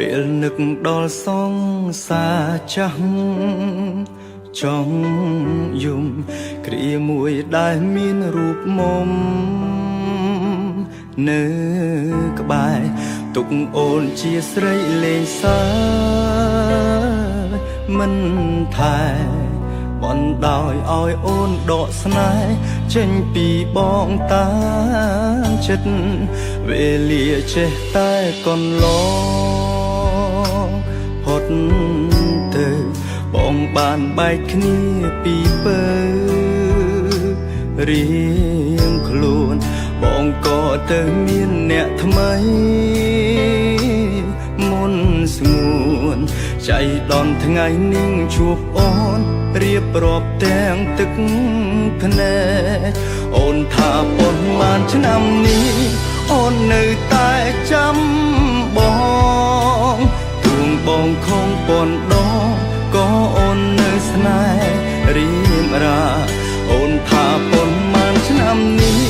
ពេលនឹកដល់សង្សារចាស់ចង់យំគ្រាមួយដែលមានរូបមុំនៅក្បែរទុកអូនជាស្រីលេងសើមិនថែបណ្ដោយឲ្យអូនដកស្នេហ៍ចេញពីបងតាមចិត្តវេលាចេះតែកន្លងហត់ទៅបងបានបែកគ្នាពីពើរៀងខ្លួនបងក៏ទៅមានអ្នកថ្មីមុនស្ងួនចៃដន្យថ្ងៃនឹងជួបអូនរៀបរាប់ទាំងទឹកភ្នែកអូនថាប៉ុន្មានឆ្នាំនេះអូននៅតែចាំបងទួងបងខំប៉ុនដងក៏អូននៅស្នេហ៍រៀមរាអូនថាប៉ុន្មានឆ្នាំនេះ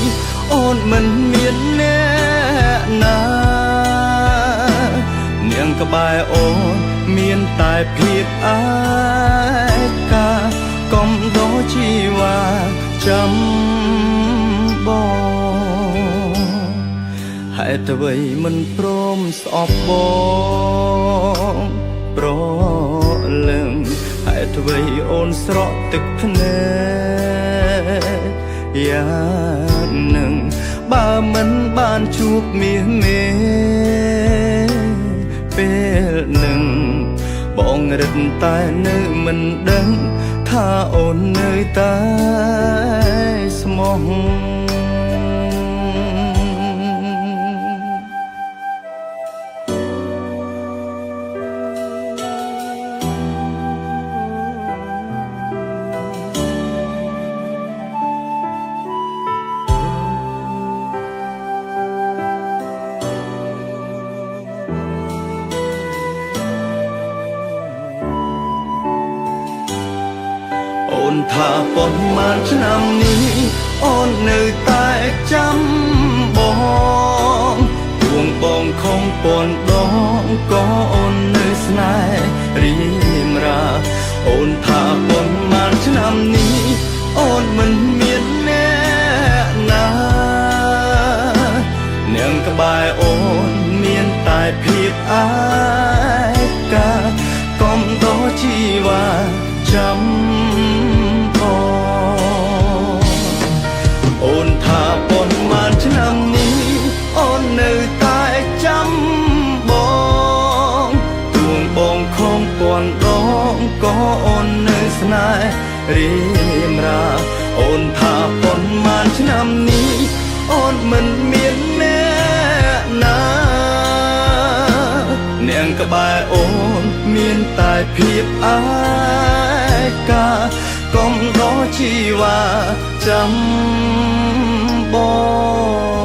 អូនមិនមានអ្នកណានាងក្បែរអូនមានតែភាពអាកាកំដោជីវ៉ាចាំបងហេតុអ្វីមិនព្រមស្អប់បងប្រលឹងហេតុអ្វីអូនស្រក់ទឹកភ្នែកយ៉ាងនឹងបើមិនបានជួបមាសមេពេលនឹងបងរឹតតែនៅមិនដឹងថាអូននៅតែស្មោះអូនថាប៉ុន្មានឆ្នាំនេះអូននៅតែចាំបងទួងបងខំប៉ុនដងក៏អូននៅស្នេហ៍រៀមរាអូនថាប៉ុន្មានឆ្នាំនេះអូនមិនមានអ្នកណានាងក្បែរអូនមានតែភាពអាកាកំដោជីវ៉ាចាំអូនថាប៉ុន្មានឆ្នាំនេះអូននៅតែចាំបងទួងបងខំប៉ុនដងក៏អូននៅស្នេហ៍រៀមរាអូនថាប៉ុន្មានឆ្នាំនេះអូនមិនមានអ្នកណានាងក្បែរអូនមានតែភាពអាកាកំដោជីវ៉ាចាំបង